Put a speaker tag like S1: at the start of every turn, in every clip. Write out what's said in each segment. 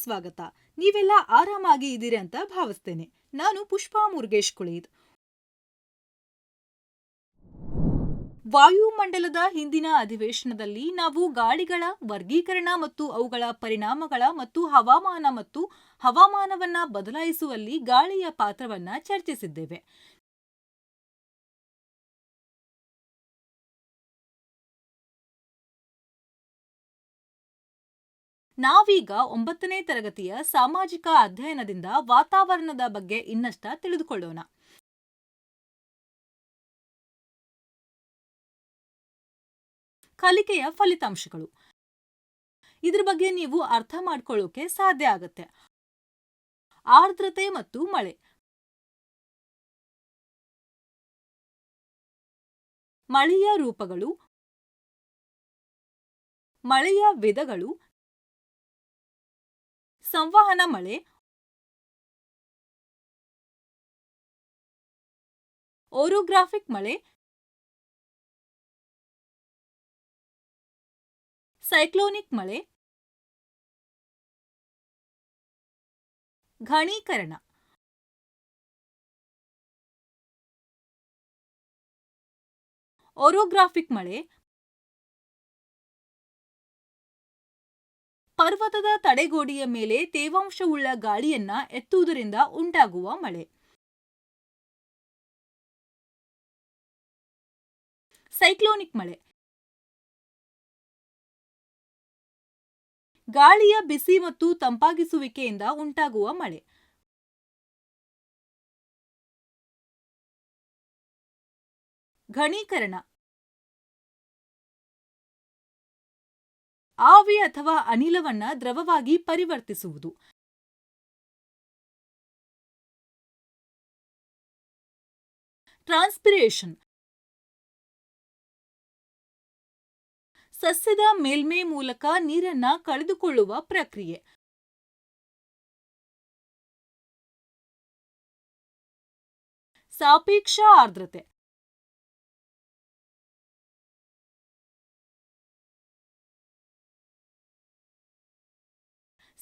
S1: ಸ್ವಾಗತ. ನೀವೆಲ್ಲ ಆರಾಮಾಗಿ ಇದ್ದೀರಿ ಅಂತ ಭಾವಿಸ್ತೇನೆ. ನಾನು ಪುಷ್ಪಾ ಮುರುಗೇಶ್ ಕುಳೀದ್. ವಾಯುಮಂಡಲದ ಹಿಂದಿನ ಅಧಿವೇಶನದಲ್ಲಿ ನಾವು ಗಾಳಿಗಳ ವರ್ಗೀಕರಣ ಮತ್ತು ಅವುಗಳ ಪರಿಣಾಮಗಳ ಮತ್ತು ಹವಾಮಾನವನ್ನ ಬದಲಾಯಿಸುವಲ್ಲಿ ಗಾಳಿಯ ಪಾತ್ರವನ್ನ ಚರ್ಚಿಸಿದ್ದೇವೆ. ನಾವೀಗ 9ನೇ ತರಗತಿಯ ಸಾಮಾಜಿಕ ಅಧ್ಯಯನದಿಂದ ವಾತಾವರಣದ ಬಗ್ಗೆ ಇನ್ನಷ್ಟ ತಿಳಿದುಕೊಳ್ಳೋಣ. ಕಲಿಕೆಯ ಫಲಿತಾಂಶಗಳು. ಇದ್ರ ಬಗ್ಗೆ ನೀವು ಅರ್ಥ ಮಾಡ್ಕೊಳ್ಳೋಕೆ ಸಾಧ್ಯ ಆಗುತ್ತೆ. ಆರ್ದ್ರತೆ ಮತ್ತು ಮಳೆ. ಮಳೆಯ ರೂಪಗಳು, ಮಳೆಯ ವಿಧಗಳು, ಸಂವಹನ ಮಳೆ, ಓರೋಗ್ರಾಫಿಕ್ ಮಳೆ, ಸೈಕ್ಲೋನಿಕ್ ಮಳೆ, ಘನೀಕರಣ. ಓರೋಗ್ರಾಫಿಕ್ ಮಳೆ ಪರ್ವತದ ತಡೆಗೋಡೆಯ ಮೇಲೆ ತೇವಾಂಶವುಳ್ಳ ಗಾಳಿಯನ್ನ ಎತ್ತುವುದರಿಂದ ಉಂಟಾಗುವ ಮಳೆ. ಸೈಕ್ಲೋನಿಕ್ ಮಳೆ ಗಾಳಿಯ ಬಿಸಿ ಮತ್ತು ತಂಪಾಗಿಸುವಿಕೆಯಿಂದ ಉಂಟಾಗುವ ಮಳೆ. ಘನೀಕರಣ ಆವಿ ಅಥವಾ ಅನಿಲವನ್ನ ದ್ರವವಾಗಿ ಪರಿವರ್ತಿಸುವುದು. ಟ್ರಾನ್ಸ್ಪಿರೇಷನ್ ಸಸ್ಯದ ಮೇಲ್ಮೈ ಮೂಲಕ ನೀರನ್ನ ಕಳೆದುಕೊಳ್ಳುವ ಪ್ರಕ್ರಿಯೆ. ಸಾಪೇಕ್ಷ ಆರ್ದ್ರತೆ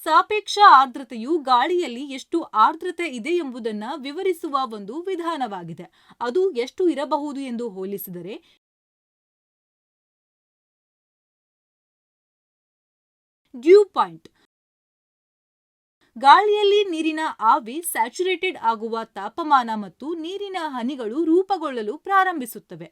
S1: ಸಾಪೇಕ್ಷ ಆರ್ದ್ರತೆಯು ಗಾಳಿಯಲ್ಲಿ ಎಷ್ಟು ಆರ್ದ್ರತೆ ಇದೆ ಎಂಬುದನ್ನು ವಿವರಿಸುವ ಒಂದು ವಿಧಾನವಾಗಿದೆ. ಅದು ಎಷ್ಟು ಇರಬಹುದು ಎಂದು ಹೋಲಿಸಿದರೆ ಡ್ಯೂ ಪಾಯಿಂಟ್. ಗಾಳಿಯಲ್ಲಿ ನೀರಿನ ಆವಿ ಸ್ಯಾಚುರೇಟೆಡ್ ಆಗುವ ತಾಪಮಾನ ಮತ್ತು ನೀರಿನ ಹನಿಗಳು ರೂಪುಗೊಳ್ಳಲು ಪ್ರಾರಂಭಿಸುತ್ತವೆ.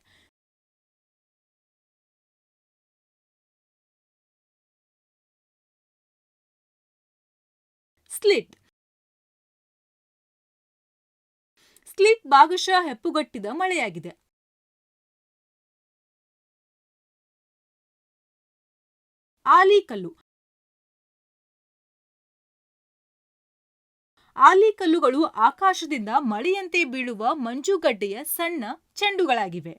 S1: ಸ್ಲಿಟ್ ಭಾಗಶಃ ಹೆಪ್ಪುಗಟ್ಟಿದ ಮಳೆಯಾಗಿದೆ. ಆಲಿಕಲ್ಲುಗಳು ಆಕಾಶದಿಂದ ಮಳೆಯಂತೆ ಬೀಳುವ ಮಂಜುಗಡ್ಡೆಯ ಸಣ್ಣ ಚೆಂಡುಗಳಾಗಿವೆ.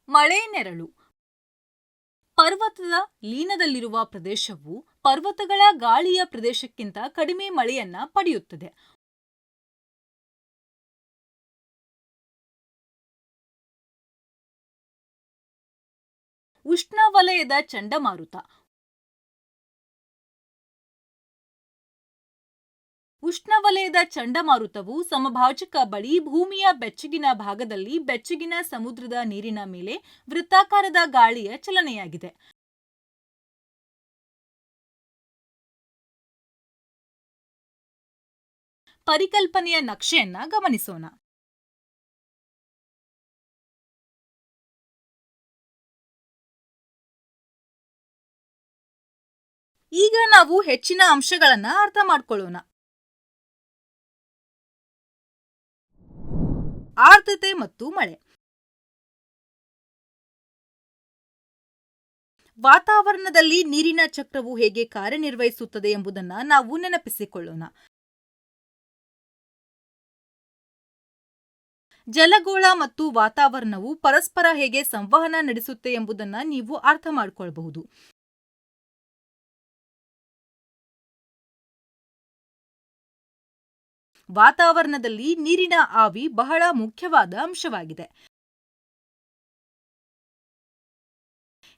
S1: ಮಳೆ ನೆರಳು ಪರ್ವತದ ಲೀನದಲ್ಲಿರುವ ಪ್ರದೇಶವು ಪರ್ವತಗಳ ಗಾಳಿಯ ಪ್ರದೇಶಕ್ಕಿಂತ ಕಡಿಮೆ ಮಳೆಯನ್ನ ಪಡೆಯುತ್ತದೆ. ಉಷ್ಣವಲಯದ ಚಂಡಮಾರುತ ಉಷ್ಣವಲಯದ ಚಂಡಮಾರುತವು ಸಮಭಾಜಕ ಬಳಿ ಭೂಮಿಯ ಬೆಚ್ಚಗಿನ ಭಾಗದಲ್ಲಿ ಬೆಚ್ಚಗಿನ ಸಮುದ್ರದ ನೀರಿನ ಮೇಲೆ ವೃತ್ತಾಕಾರದ ಗಾಳಿಯ ಚಲನೆಯಾಗಿದೆ. ಪರಿಕಲ್ಪನೆಯ ನಕ್ಷೆಯನ್ನ ಗಮನಿಸೋಣ. ಈಗ ನಾವು ಹೆಚ್ಚಿನ ಅಂಶಗಳನ್ನ ಅರ್ಥ ಮಾಡ್ಕೊಳ್ಳೋಣ. ಆರ್ದ್ರತೆ ಮತ್ತು ಮಳೆ. ವಾತಾವರಣದಲ್ಲಿ ನೀರಿನ ಚಕ್ರವು ಹೇಗೆ ಕಾರ್ಯನಿರ್ವಹಿಸುತ್ತದೆ ಎಂಬುದನ್ನು ನಾವು ನೆನಪಿಸಿಕೊಳ್ಳೋಣ. ಜಲಗೋಳ ಮತ್ತು ವಾತಾವರಣವು ಪರಸ್ಪರ ಹೇಗೆ ಸಂವಹನ ನಡೆಸುತ್ತೆ ಎಂಬುದನ್ನು ನೀವು ಅರ್ಥ ಮಾಡಿಕೊಳ್ಳಬಹುದು. ವಾತಾವರಣದಲ್ಲಿ ನೀರಿನ ಆವಿ ಬಹಳ ಮುಖ್ಯವಾದ ಅಂಶವಾಗಿದೆ.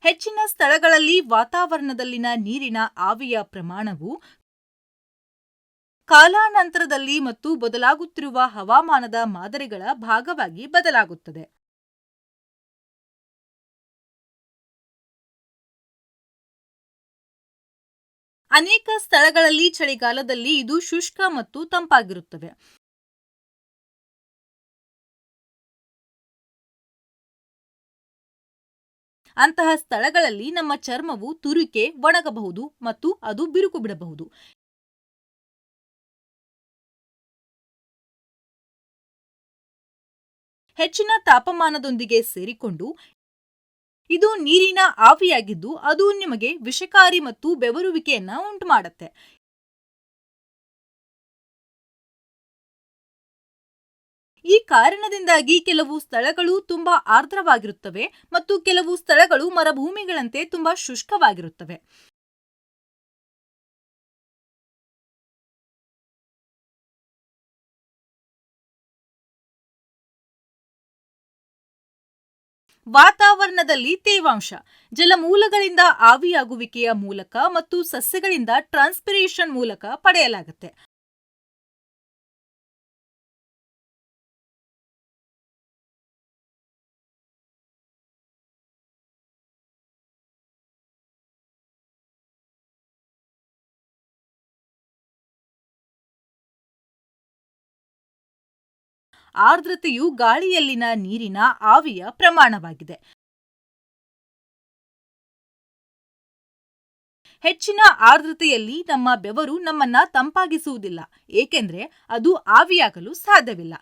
S1: ಹೆಚ್ಚಿನ ಸ್ಥಳಗಳಲ್ಲಿ ವಾತಾವರಣದಲ್ಲಿನ ನೀರಿನ ಆವಿಯ ಪ್ರಮಾಣವು ಕಾಲಾನಂತರದಲ್ಲಿ ಮತ್ತು ಬದಲಾಗುತ್ತಿರುವ ಹವಾಮಾನದ ಮಾದರಿಗಳ ಭಾಗವಾಗಿ ಬದಲಾಗುತ್ತದೆ. ಅನೇಕ ಸ್ಥಳಗಳಲ್ಲಿ ಚಳಿಗಾಲದಲ್ಲಿ ಇದು ಶುಷ್ಕ ಮತ್ತು ತಂಪಾಗಿರುತ್ತವೆ. ಅಂತಹ ಸ್ಥಳಗಳಲ್ಲಿ ನಮ್ಮ ಚರ್ಮವು ತುರಿಕೆ ಒಣಗಬಹುದು ಮತ್ತು ಅದು ಬಿರುಕು ಬಿಡಬಹುದು. ಹೆಚ್ಚಿನ ತಾಪಮಾನದೊಂದಿಗೆ ಸೇರಿಕೊಂಡು ಇದು ನೀರಿನ ಆವಿಯಾಗಿದ್ದು ಅದು ನಿಮಗೆ ವಿಷಕಾರಿ ಮತ್ತು ಬೆವರುವಿಕೆಯನ್ನ ಉಂಟುಮಾಡುತ್ತೆ. ಈ ಕಾರಣದಿಂದಾಗಿ ಕೆಲವು ಸ್ಥಳಗಳು ತುಂಬಾ ಆರ್ದ್ರವಾಗಿರುತ್ತವೆ ಮತ್ತು ಕೆಲವು ಸ್ಥಳಗಳು ಮರುಭೂಮಿಗಳಂತೆ ತುಂಬಾ ಶುಷ್ಕವಾಗಿರುತ್ತವೆ. ವಾತಾವರಣದಲ್ಲಿ ತೇವಾಂಶ ಜಲಮೂಲಗಳಿಂದ ಆವಿಯಾಗುವಿಕೆಯ ಮೂಲಕ ಮತ್ತು ಸಸ್ಯಗಳಿಂದ ಟ್ರಾನ್ಸ್ಪಿರೇಷನ್ ಮೂಲಕ ಪಡೆಯಲಾಗುತ್ತೆ. ಆರ್ದ್ರತೆಯು ಗಾಳಿಯಲ್ಲಿನ ನೀರಿನ ಆವಿಯ ಪ್ರಮಾಣವಾಗಿದೆ. ಹೆಚ್ಚಿನ ಆರ್ದ್ರತೆಯಲ್ಲಿ ನಮ್ಮ ಬೆವರು ನಮ್ಮನ್ನ ತಂಪಾಗಿಸುವುದಿಲ್ಲ, ಏಕೆಂದರೆ ಅದು ಆವಿಯಾಗಲು ಸಾಧ್ಯವಿಲ್ಲ.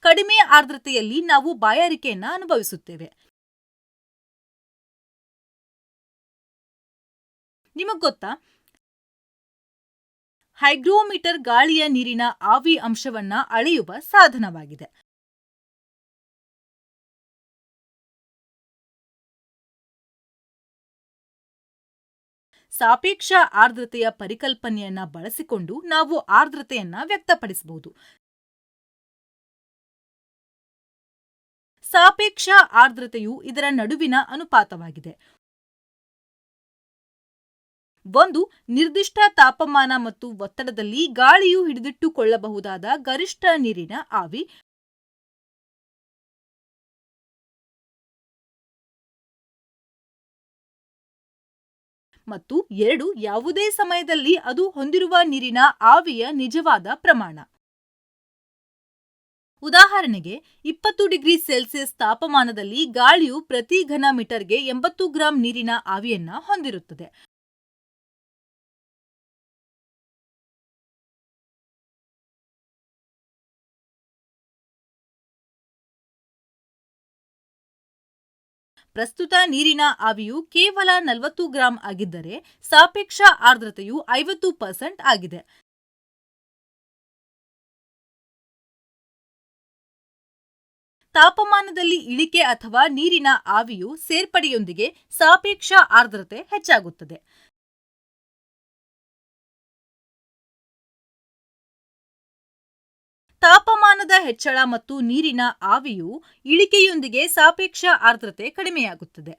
S1: ಕಡಿಮೆ ಆರ್ದ್ರತೆಯಲ್ಲಿ ನಾವು ಬಾಯಾರಿಕೆಯನ್ನ ಅನುಭವಿಸುತ್ತೇವೆ. ನಿಮಗ್ ಗೊತ್ತಾ, ಹೈಗ್ರೋಮೀಟರ್ ಗಾಳಿಯ ನೀರಿನ ಆವಿ ಅಂಶವನ್ನ ಅಳೆಯುವ ಸಾಧನವಾಗಿದೆ. ಸಾಪೇಕ್ಷ ಆರ್ದ್ರತೆಯ ಪರಿಕಲ್ಪನೆಯನ್ನ ಬಳಸಿಕೊಂಡು ನಾವು ಆರ್ದ್ರತೆಯನ್ನ ವ್ಯಕ್ತಪಡಿಸಬಹುದು. ಸಾಪೇಕ್ಷ ಆರ್ದ್ರತೆಯು ಇದರ ನಡುವಿನ ಅನುಪಾತವಾಗಿದೆ. ಒಂದು ನಿರ್ದಿಷ್ಟ ತಾಪಮಾನ ಮತ್ತು ಒತ್ತಡದಲ್ಲಿ ಗಾಳಿಯು ಹಿಡಿದಿಟ್ಟುಕೊಳ್ಳಬಹುದಾದ ಗರಿಷ್ಠ ನೀರಿನ ಆವಿ ಮತ್ತು 2 ಯಾವುದೇ ಸಮಯದಲ್ಲಿ ಅದು ಹೊಂದಿರುವ ನೀರಿನ ಆವಿಯ ನಿಜವಾದ ಪ್ರಮಾಣ. ಉದಾಹರಣೆಗೆ 20 ಡಿಗ್ರಿ ಸೆಲ್ಸಿಯಸ್ ತಾಪಮಾನದಲ್ಲಿ ಗಾಳಿಯು ಪ್ರತಿ ಘನ ಮೀಟರ್ಗೆ 80 ಗ್ರಾಂ ನೀರಿನ ಆವಿಯನ್ನ ಹೊಂದಿರುತ್ತದೆ. ಪ್ರಸ್ತುತ ನೀರಿನ ಆವಿಯು ಕೇವಲ 40 ಗ್ರಾಂ ಆಗಿದ್ದರೆ ಸಾಪೇಕ್ಷ ಆರ್ದ್ರತೆಯು 50% ಆಗಿದೆ. ತಾಪಮಾನದಲ್ಲಿ ಇಳಿಕೆ ಅಥವಾ ನೀರಿನ ಆವಿಯು ಸೇರ್ಪಡೆಯೊಂದಿಗೆ ಸಾಪೇಕ್ಷ ಆರ್ದ್ರತೆ ಹೆಚ್ಚಾಗುತ್ತದೆ. ತಾಪಮಾನದ ಹೆಚ್ಚಳ ಮತ್ತು ನೀರಿನ ಆವಿಯು ಇಳಿಕೆಯೊಂದಿಗೆ ಸಾಪೇಕ್ಷ ಆರ್ದ್ರತೆ ಕಡಿಮೆಯಾಗುತ್ತದೆ.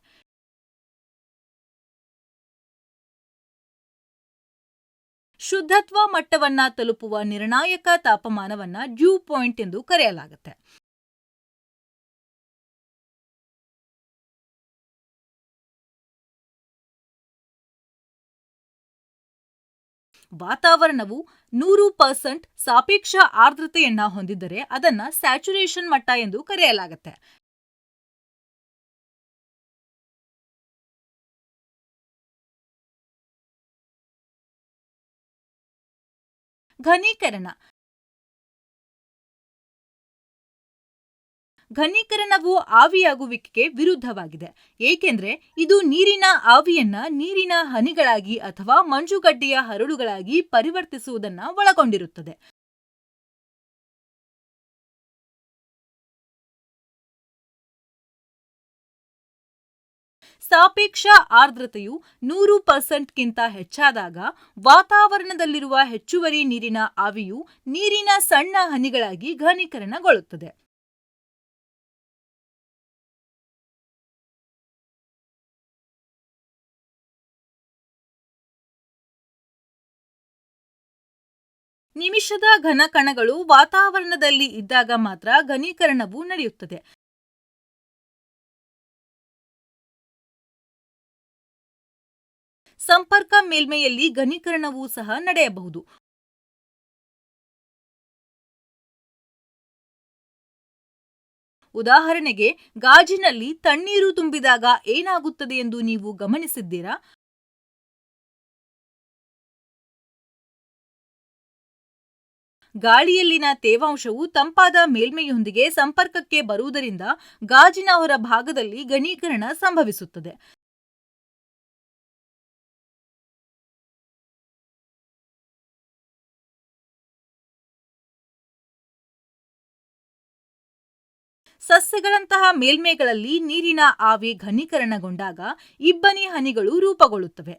S1: ಶುದ್ಧತ್ವ ಮಟ್ಟವನ್ನ ತಲುಪುವ ನಿರ್ಣಾಯಕ ತಾಪಮಾನವನ್ನ ಡ್ಯೂ ಪಾಯಿಂಟ್ ಎಂದು ಕರೆಯಲಾಗುತ್ತೆ. ವಾತಾವರಣವು 100% ಸಾಪೇಕ್ಷ ಆರ್ದ್ರತೆಯನ್ನ ಹೊಂದಿದ್ದರೆ ಅದನ್ನ ಸ್ಯಾಚುರೇಷನ್ ಮಟ್ಟ ಎಂದು ಕರೆಯಲಾಗುತ್ತೆ. ಘನೀಕರಣ ಘನೀಕರಣವು ಆವಿಯಾಗುವಿಕೆಗೆ ವಿರುದ್ಧವಾಗಿದೆ, ಏಕೆಂದರೆ ಇದು ನೀರಿನ ಆವಿಯನ್ನ ನೀರಿನ ಹನಿಗಳಾಗಿ ಅಥವಾ ಮಂಜುಗಡ್ಡೆಯ ಹರಳುಗಳಾಗಿ ಪರಿವರ್ತಿಸುವುದನ್ನು ಒಳಗೊಂಡಿರುತ್ತದೆ. ಸಾಪೇಕ್ಷ ಆರ್ದ್ರತೆಯು 100%ಗಿಂತ ಹೆಚ್ಚಾದಾಗ ವಾತಾವರಣದಲ್ಲಿರುವ ಹೆಚ್ಚುವರಿ ನೀರಿನ ಆವಿಯು ನೀರಿನ ಸಣ್ಣ ಹನಿಗಳಾಗಿ ಘನೀಕರಣಗೊಳ್ಳುತ್ತದೆ. ನಿಮಿಷದ ಘನಕಣಗಳು ವಾತಾವರಣದಲ್ಲಿ ಇದ್ದಾಗ ಮಾತ್ರ ಘನೀಕರಣವು ನಡೆಯುತ್ತದೆ. ಸಂಪರ್ಕ ಮೇಲ್ಮೈಯಲ್ಲಿ ಘನೀಕರಣವೂ ಸಹ ನಡೆಯಬಹುದು. ಉದಾಹರಣೆಗೆ, ಗಾಜಿನಲ್ಲಿ ತಣ್ಣೀರು ತುಂಬಿದಾಗ ಏನಾಗುತ್ತದೆ ಎಂದು ನೀವು ಗಮನಿಸಿದ್ದೀರಾ? ಗಾಳಿಯಲ್ಲಿನ ತೇವಾಂಶವು ತಂಪಾದ ಮೇಲ್ಮೈಯೊಂದಿಗೆ ಸಂಪರ್ಕಕ್ಕೆ ಬರುವುದರಿಂದ ಗಾಜಿನ ಹೊರ ಭಾಗದಲ್ಲಿ ಘನೀಕರಣ ಸಂಭವಿಸುತ್ತದೆ. ಸಸ್ಯಗಳಂತಹ ಮೇಲ್ಮೈಗಳಲ್ಲಿ ನೀರಿನ ಆವಿ ಘನೀಕರಣಗೊಂಡಾಗ ಇಬ್ಬನಿ ಹನಿಗಳು ರೂಪುಗೊಳ್ಳುತ್ತವೆ.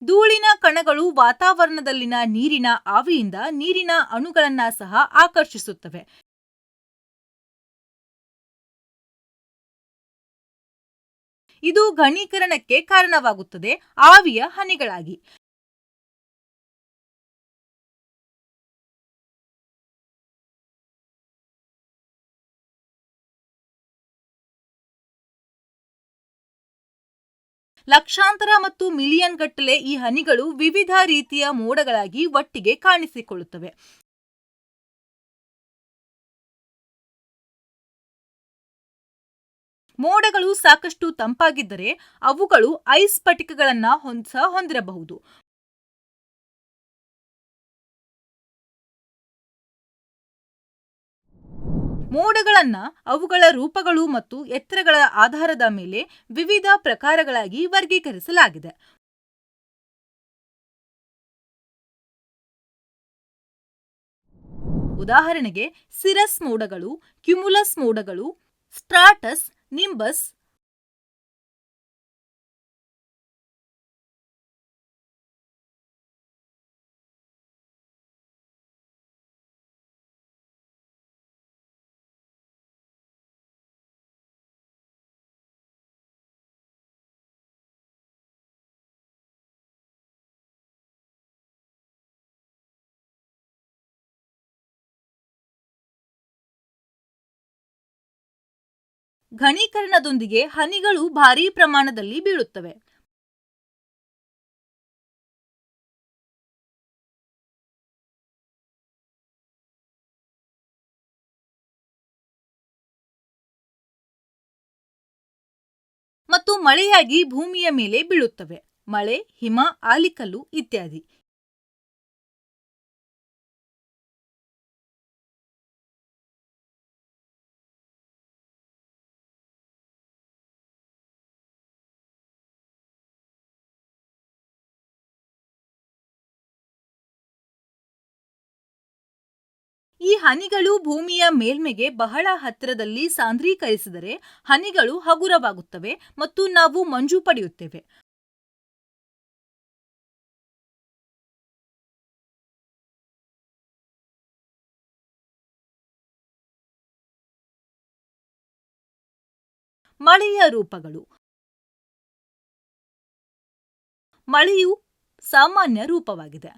S1: ಧೂಳಿನ ಕಣಗಳು ವಾತಾವರಣದಲ್ಲಿನ ನೀರಿನ ಆವಿಯಿಂದ ನೀರಿನ ಅಣುಗಳನ್ನ ಸಹ ಆಕರ್ಷಿಸುತ್ತವೆ. ಇದು ಘನೀಕರಣಕ್ಕೆ ಕಾರಣವಾಗುತ್ತದೆ ಆವಿಯ ಹನಿಗಳಾಗಿ. ಲಕ್ಷಾಂತರ ಮತ್ತು ಮಿಲಿಯನ್ ಗಟ್ಟಲೆ ಈ ಹನಿಗಳು ವಿವಿಧ ರೀತಿಯ ಮೋಡಗಳಾಗಿ ಒಟ್ಟಿಗೆ ಕಾಣಿಸಿಕೊಳ್ಳುತ್ತವೆ. ಮೋಡಗಳು ಸಾಕಷ್ಟು ತಂಪಾಗಿದ್ದರೆ ಅವುಗಳು ಐಸ್ ಸ್ಫಟಿಕಗಳನ್ನು ಹೊಂದಿರಬಹುದು. ಮೋಡಗಳನ್ನ ಅವುಗಳ ರೂಪಗಳು ಮತ್ತು ಎತ್ತರಗಳ ಆಧಾರದ ಮೇಲೆ ವಿವಿಧ ಪ್ರಕಾರಗಳಾಗಿ ವರ್ಗೀಕರಿಸಲಾಗಿದೆ. ಉದಾಹರಣೆಗೆ, ಸಿರಸ್ ಮೋಡಗಳು, ಕ್ಯುಮುಲಸ್ ಮೋಡಗಳು, ಸ್ಟ್ರಾಟಸ್, ನಿಂಬಸ್. ಘನೀಕರಣದೊಂದಿಗೆ ಹನಿಗಳು ಭಾರೀ ಪ್ರಮಾಣದಲ್ಲಿ ಬೀಳುತ್ತವೆ. ಮತ್ತು ಮಳೆಯಾಗಿ ಭೂಮಿಯ ಮೇಲೆ ಬೀಳುತ್ತವೆ. ಮಳೆ, ಹಿಮ, ಆಲಿಕಲ್ಲು ಇತ್ಯಾದಿ. ಈ ಹನಿಗಳು ಭೂಮಿಯ ಮೇಲ್ಮೈಗೆ ಬಹಳ ಹತ್ತಿರದಲ್ಲಿ ಸಾಂದ್ರೀಕರಿಸಿದರೆ ಹನಿಗಳು ಹಗುರವಾಗುತ್ತವೆ ಮತ್ತು ನಾವು ಮಂಜು ಪಡೆಯುತ್ತೇವೆ. ಮಳೆಯ ರೂಪಗಳು. ಮಳೆಯು ಸಾಮಾನ್ಯ ರೂಪವಾಗಿದೆ.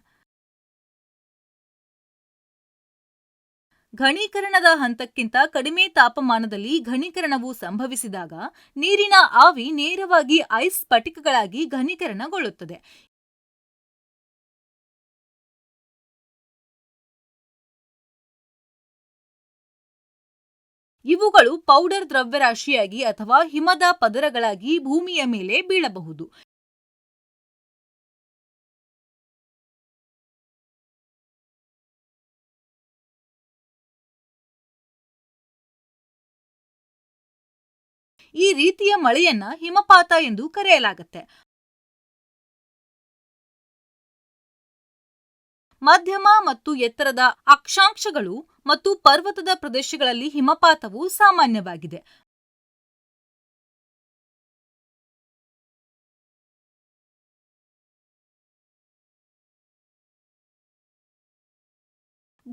S1: ಘನೀಕರಣದ ಹಂತಕ್ಕಿಂತ ಕಡಿಮೆ ತಾಪಮಾನದಲ್ಲಿ ಘನೀಕರಣವು ಸಂಭವಿಸಿದಾಗ ನೀರಿನ ಆವಿ ನೇರವಾಗಿ ಐಸ್ ಸ್ಫಟಿಕಗಳಾಗಿ ಘನೀಕರಣಗೊಳ್ಳುತ್ತದೆ. ಇವುಗಳು ಪೌಡರ್ ದ್ರವ್ಯರಾಶಿಯಾಗಿ ಅಥವಾ ಹಿಮದ ಪದರಗಳಾಗಿ ಭೂಮಿಯ ಮೇಲೆ ಬೀಳಬಹುದು. ಈ ರೀತಿಯ ಮಳೆಯನ್ನ ಹಿಮಪಾತ ಎಂದು ಕರೆಯಲಾಗುತ್ತೆ. ಮಧ್ಯಮ ಮತ್ತು ಎತ್ತರದ ಅಕ್ಷಾಂಶಗಳು ಮತ್ತು ಪರ್ವತದ ಪ್ರದೇಶಗಳಲ್ಲಿ ಹಿಮಪಾತವು ಸಾಮಾನ್ಯವಾಗಿದೆ.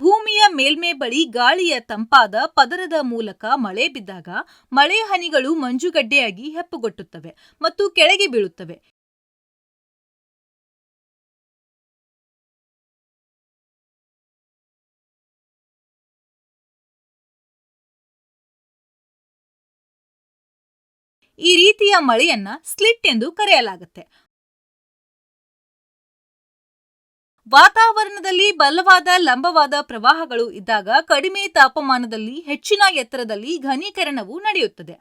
S1: ಭೂಮಿಯ ಮೇಲ್ಮೈ ಬಳಿ ಗಾಳಿಯ ತಂಪಾದ ಪದರದ ಮೂಲಕ ಮಳೆ ಬಿದ್ದಾಗ ಮಳೆ ಹನಿಗಳು ಮಂಜುಗಡ್ಡೆಯಾಗಿ ಹೆಪ್ಪುಗಟ್ಟುತ್ತವೆ ಮತ್ತು ಕೆಳಗೆ ಬೀಳುತ್ತವೆ. ಈ ರೀತಿಯ ಮಳೆಯನ್ನ ಸ್ಲಿಟ್ ಎಂದು ಕರೆಯಲಾಗುತ್ತೆ. ವಾತಾವರಣದಲ್ಲಿ ಬಲವಾದ ಲಂಬವಾದ ಪ್ರವಾಹಗಳು ಇದ್ದಾಗ ಕಡಿಮೆ ತಾಪಮಾನದಲ್ಲಿ ಹೆಚ್ಚಿನ ಎತ್ತರದಲ್ಲಿ ಘನೀಕರಣವು ನಡೆಯುತ್ತದೆ.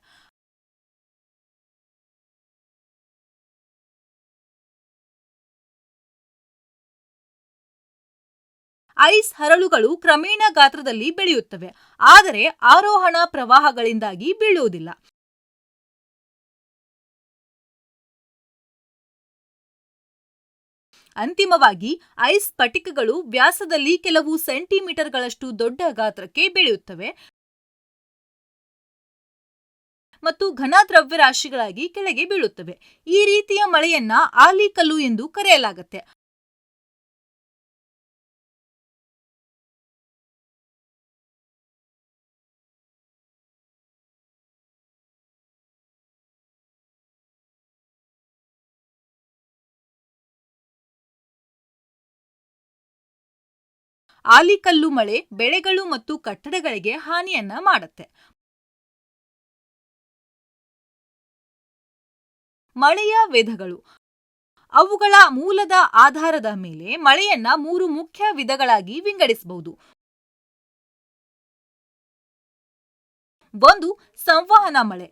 S1: ಐಸ್ ಹರಳುಗಳು ಕ್ರಮೇಣ ಗಾತ್ರದಲ್ಲಿ ಬೆಳೆಯುತ್ತವೆ, ಆದರೆ ಆರೋಹಣ ಪ್ರವಾಹಗಳಿಂದಾಗಿ ಬೀಳುವುದಿಲ್ಲ. ಅಂತಿಮವಾಗಿ ಐಸ್ ಸ್ಫಟಿಕಗಳು ವ್ಯಾಸದಲ್ಲಿ ಕೆಲವು ಸೆಂಟಿಮೀಟರ್ಗಳಷ್ಟು ದೊಡ್ಡ ಗಾತ್ರಕ್ಕೆ ಬೆಳೆಯುತ್ತವೆ ಮತ್ತು ಘನ ದ್ರವ್ಯರಾಶಿಗಳಾಗಿ ಕೆಳಗೆ ಬೀಳುತ್ತವೆ. ಈ ರೀತಿಯ ಮಳೆಯನ್ನ ಆಲಿಕಲ್ಲು ಎಂದು ಕರೆಯಲಾಗುತ್ತೆ. ಆಲಿಕಲ್ಲು ಮಳೆ ಬೆಳೆಗಳು ಮತ್ತು ಕಟ್ಟಡಗಳಿಗೆ ಹಾನಿಯನ್ನ ಮಾಡುತ್ತೆ. ಮಳೆಯ ವಿಧಗಳು. ಅವುಗಳ ಮೂಲದ ಆಧಾರದ ಮೇಲೆ ಮಳೆಯನ್ನ 3 ಮುಖ್ಯ ವಿಧಗಳಾಗಿ ವಿಂಗಡಿಸಬಹುದು. 1. ಸಂವಹನ ಮಳೆ.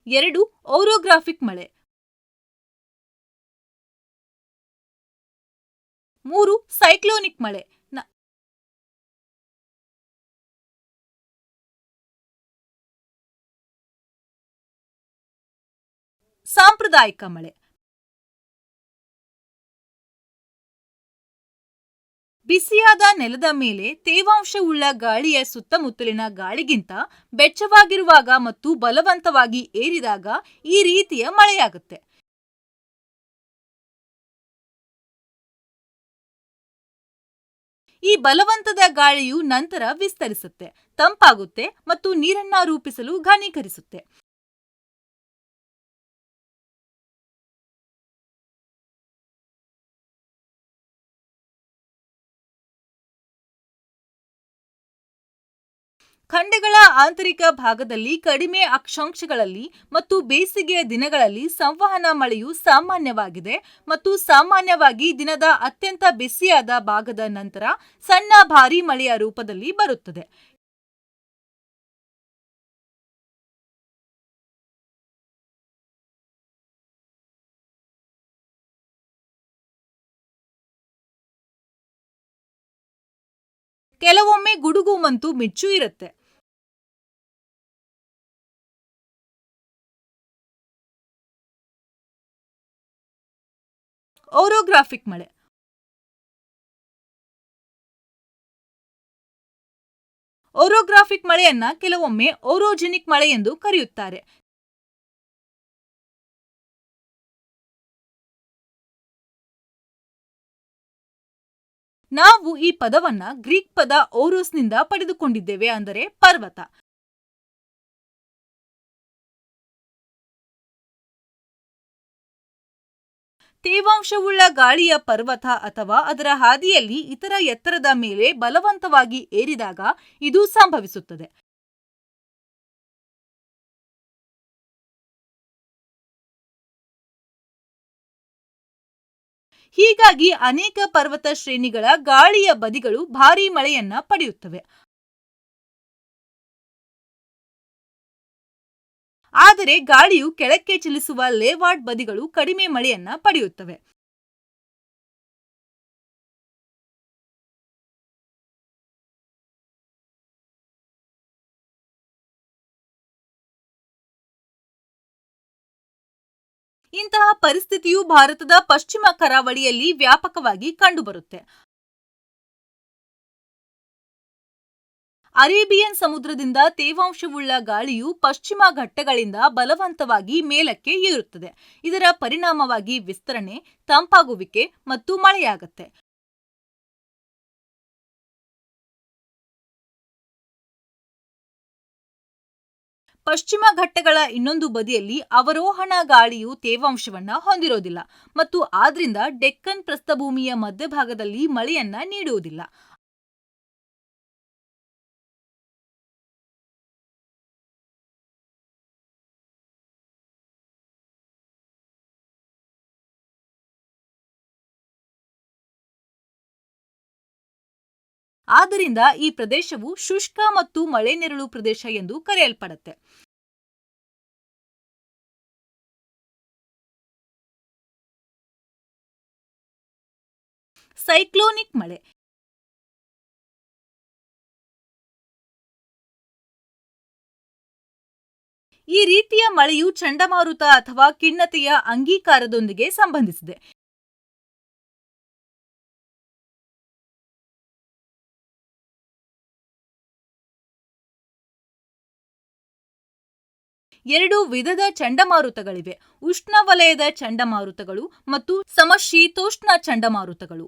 S1: 2. ಓರೋಗ್ರಾಫಿಕ್ ಮಳೆ. 3. ಸೈಕ್ಲೋನಿಕ್ ಮಳೆ. ಸಾಂಪ್ರದಾಯಿಕ ಮಳೆ. ಬಿಸಿಯಾದ ನೆಲದ ಮೇಲೆ ತೇವಾಂಶವುಳ್ಳ ಗಾಳಿಯ ಸುತ್ತಮುತ್ತಲಿನ ಗಾಳಿಗಿಂತ ಬೆಚ್ಚವಾಗಿರುವಾಗ ಮತ್ತು ಬಲವಂತವಾಗಿ ಏರಿದಾಗ ಈ ರೀತಿಯ ಮಳೆಯಾಗುತ್ತೆ. ಈ ಬಲವಂತದ ಗಾಳಿಯು ನಂತರ ವಿಸ್ತರಿಸುತ್ತೆ, ತಂಪಾಗುತ್ತೆ ಮತ್ತು ನೀರನ್ನ ರೂಪಿಸಲು ಘನೀಕರಿಸುತ್ತೆ. ಖಂಡಗಳ ಆಂತರಿಕ ಭಾಗದಲ್ಲಿ ಕಡಿಮೆ ಅಕ್ಷಾಂಶಗಳಲ್ಲಿ ಮತ್ತು ಬೇಸಿಗೆಯ ದಿನಗಳಲ್ಲಿ ಸಂವಹನ ಮಳೆಯು ಸಾಮಾನ್ಯವಾಗಿದೆ ಮತ್ತು ಸಾಮಾನ್ಯವಾಗಿ ದಿನದ ಅತ್ಯಂತ ಬಿಸಿಯಾದ ಭಾಗದ ನಂತರ ಸಣ್ಣ ಭಾರೀ ಮಳೆಯ ರೂಪದಲ್ಲಿ ಬರುತ್ತದೆ. ಕೆಲವೊಮ್ಮೆ ಗುಡುಗು ಮತ್ತು ಮಿಂಚು ಇರುತ್ತೆ. ಓರೋಗ್ರಾಫಿಕ್ ಮಳೆ. ಓರೋಗ್ರಾಫಿಕ್ ಮಳೆಯನ್ನ ಕೆಲವೊಮ್ಮೆ ಓರೋಜೆನಿಕ್ ಮಳೆ ಎಂದು ಕರೆಯುತ್ತಾರೆ. ನಾವು ಈ ಪದವನ್ನ ಗ್ರೀಕ್ ಪದ ಓರೋಸ್ನಿಂದ ಪಡೆದುಕೊಂಡಿದ್ದೇವೆ, ಅಂದರೆ ಪರ್ವತ. ತೇವಾಂಶವುಳ್ಳ ಗಾಳಿಯ ಪರ್ವತ ಅಥವಾ ಅದರ ಹಾದಿಯಲ್ಲಿ ಇತರ ಎತ್ತರದ ಮೇಲೆ ಬಲವಂತವಾಗಿ ಏರಿದಾಗ ಇದು ಸಂಭವಿಸುತ್ತದೆ. ಹೀಗಾಗಿ ಅನೇಕ ಪರ್ವತ ಶ್ರೇಣಿಗಳ ಗಾಳಿಯ ಬದಿಗಳು ಭಾರೀ ಮಳೆಯನ್ನ ಪಡೆಯುತ್ತವೆ. ಆದರೆ ಗಾಳಿಯು ಕೆಳಕ್ಕೆ ಚಲಿಸುವ ಲೇವಾರ್ಡ್ ಬದಿಗಳು ಕಡಿಮೆ ಮಳೆಯನ್ನ ಪಡೆಯುತ್ತವೆ. ಇಂತಹ ಪರಿಸ್ಥಿತಿಯು ಭಾರತದ ಪಶ್ಚಿಮ ಕರಾವಳಿಯಲ್ಲಿ ವ್ಯಾಪಕವಾಗಿ ಕಂಡುಬರುತ್ತೆ. ಅರೇಬಿಯನ್ ಸಮುದ್ರದಿಂದ ತೇವಾಂಶವುಳ್ಳ ಗಾಳಿಯು ಪಶ್ಚಿಮ ಘಟ್ಟಗಳಿಂದ ಬಲವಂತವಾಗಿ ಮೇಲಕ್ಕೆ ಏರುತ್ತದೆ. ಇದರ ಪರಿಣಾಮವಾಗಿ ವಿಸ್ತರಣೆ, ತಂಪಾಗುವಿಕೆ ಮತ್ತು ಮಳೆಯಾಗುತ್ತೆ. ಪಶ್ಚಿಮ ಘಟ್ಟಗಳ ಇನ್ನೊಂದು ಬದಿಯಲ್ಲಿ ಅವರೋಹಣ ಗಾಳಿಯು ತೇವಾಂಶವನ್ನ ಹೊಂದಿರೋದಿಲ್ಲ ಮತ್ತು ಆದ್ರಿಂದ ಡೆಕ್ಕನ್ ಪ್ರಸ್ಥಭೂಮಿಯ ಮಧ್ಯಭಾಗದಲ್ಲಿ ಮಳೆಯನ್ನ ನೀಡುವುದಿಲ್ಲ. ಆದ್ದರಿಂದ ಈ ಪ್ರದೇಶವು ಶುಷ್ಕ ಮತ್ತು ಮಳೆನೆರಳು ಪ್ರದೇಶ ಎಂದು ಕರೆಯಲ್ಪಡುತ್ತೆ. ಸೈಕ್ಲೋನಿಕ್ ಮಳೆ. ಈ ರೀತಿಯ ಮಳೆಯು ಚಂಡಮಾರುತ ಅಥವಾ ಖಿನ್ನತೆಯ ಅಂಗೀಕಾರದೊಂದಿಗೆ ಸಂಬಂಧಿಸಿದೆ. ಎರಡು ವಿಧದ ಚಂಡಮಾರುತಗಳಿವೆ: ಉಷ್ಣವಲಯದ ಚಂಡಮಾರುತಗಳು ಮತ್ತು ಸಮಶೀತೋಷ್ಣ ಚಂಡಮಾರುತಗಳು.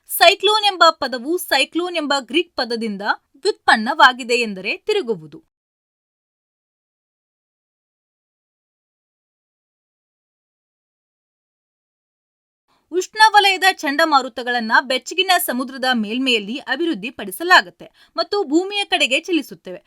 S1: ಸೈಕ್ಲೋನ್ ಎಂಬ ಪದವು ಸೈಕ್ಲೋನ್ ಎಂಬ ಗ್ರೀಕ್ ಪದದಿಂದ ವ್ಯುತ್ಪನ್ನವಾಗಿದೆ, ಎಂದರೆ ತಿರುಗುವುದು. ಉಷ್ಣವಲಯದ ಚಂಡಮಾರುತಗಳನ್ನು ಬೆಚ್ಚಗಿನ ಸಮುದ್ರದ ಮೇಲ್ಮೆಯಲ್ಲಿ ಅಭಿವೃದ್ಧಿಪಡಿಸಲಾಗುತ್ತೆ ಮತ್ತು ಭೂಮಿಯ ಕಡೆಗೆ ಚಲಿಸುತ್ತವೆ.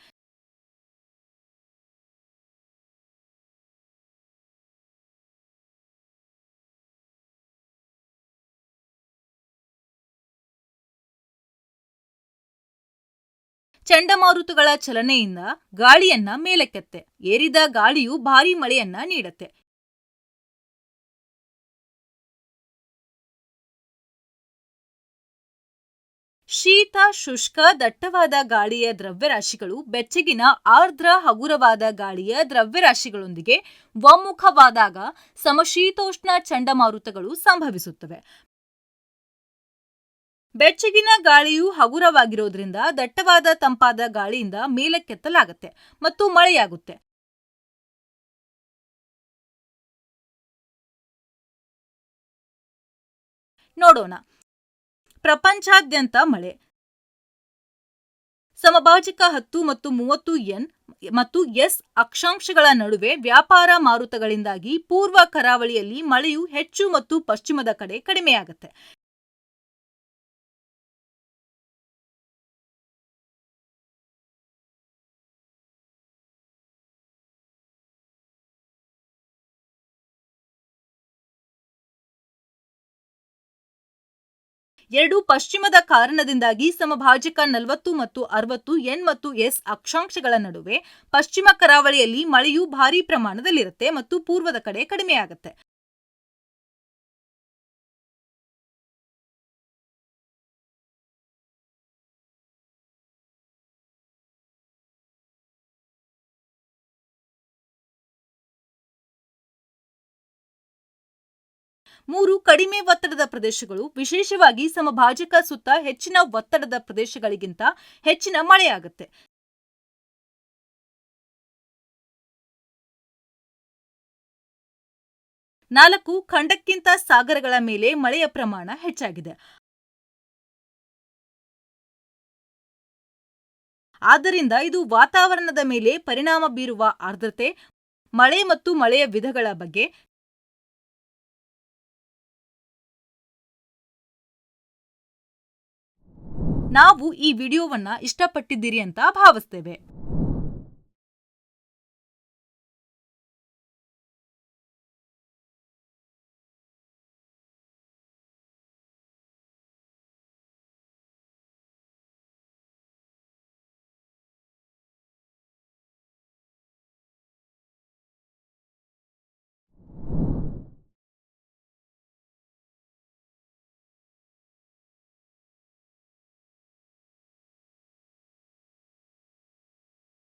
S1: ಚಂಡಮಾರುತಗಳ ಚಲನೆಯಿಂದ ಗಾಳಿಯನ್ನ ಮೇಲಕ್ಕೆತ್ತೆ. ಏರಿದ ಗಾಳಿಯು ಭಾರೀ ಮಳೆಯನ್ನ ನೀಡುತ್ತೆ. ಶೀತ, ಶುಷ್ಕ, ದಟ್ಟವಾದ ಗಾಳಿಯ ದ್ರವ್ಯರಾಶಿಗಳು ಬೆಚ್ಚಗಿನ, ಆರ್ದ್ರ, ಹಗುರವಾದ ಗಾಳಿಯ ದ್ರವ್ಯರಾಶಿಗಳೊಂದಿಗೆ ಒಮ್ಮುಖವಾದಾಗ ಸಮಶೀತೋಷ್ಣ ಚಂಡಮಾರುತಗಳು ಸಂಭವಿಸುತ್ತವೆ. ಬೆಚ್ಚಗಿನ ಗಾಳಿಯು ಹಗುರವಾಗಿರೋದ್ರಿಂದ ದಟ್ಟವಾದ ತಂಪಾದ ಗಾಳಿಯಿಂದ ಮೇಲಕ್ಕೆತ್ತಲಾಗುತ್ತೆ ಮತ್ತು ಮಳೆಯಾಗುತ್ತೆ. ನೋಡೋಣ. ಪ್ರಪಂಚಾದ್ಯಂತ ಮಳೆ. ಸಮಭಾಜಕ 10 ಮತ್ತು 30 ಎನ್ ಮತ್ತು ಎಸ್ ಅಕ್ಷಾಂಶಗಳ ನಡುವೆ ವ್ಯಾಪಾರ ಮಾರುತಗಳಿಂದಾಗಿ ಪೂರ್ವ ಕರಾವಳಿಯಲ್ಲಿ ಮಳೆಯು ಹೆಚ್ಚು ಮತ್ತು ಪಶ್ಚಿಮದ ಕಡೆ ಕಡಿಮೆಯಾಗುತ್ತೆ. ಎರಡು ಪಶ್ಚಿಮದ ಕಾರಣದಿಂದಾಗಿ ಸಮಭಾಜಕ 40 ಮತ್ತು 60 ಎನ್ ಮತ್ತು ಎಸ್ ಅಕ್ಷಾಂಶಗಳ ನಡುವೆ ಪಶ್ಚಿಮ ಕರಾವಳಿಯಲ್ಲಿ ಮಳೆಯು ಭಾರೀ ಪ್ರಮಾಣದಲ್ಲಿರುತ್ತೆ ಮತ್ತು ಪೂರ್ವದ ಕಡೆ ಕಡಿಮೆಯಾಗುತ್ತೆ. ಮೂರು ಕಡಿಮೆ ಒತ್ತಡದ ಪ್ರದೇಶಗಳು, ವಿಶೇಷವಾಗಿ ಸಮಭಾಜಕ ಸುತ್ತ ಹೆಚ್ಚಿನ ಒತ್ತಡದ ಪ್ರದೇಶಗಳಿಗಿಂತ ಹೆಚ್ಚಿನ ಮಳೆಯಾಗುತ್ತೆ. 4 ಖಂಡಕ್ಕಿಂತ ಸಾಗರಗಳ ಮೇಲೆ ಮಳೆಯ ಪ್ರಮಾಣ ಹೆಚ್ಚಾಗಿದೆ. ಆದ್ದರಿಂದ ಇದು ವಾತಾವರಣದ ಮೇಲೆ ಪರಿಣಾಮ ಬೀರುವ ಆರ್ದ್ರತೆ, ಮಳೆ ಮತ್ತು ಮಳೆಯ ವಿಧಗಳ ಬಗ್ಗೆ. ನಾವು ಈ ವಿಡಿಯೋವನ್ನ ಇಷ್ಟಪಟ್ಟಿದ್ದೀರಿ ಅಂತ ಭಾವಿಸ್ತೇವೆ.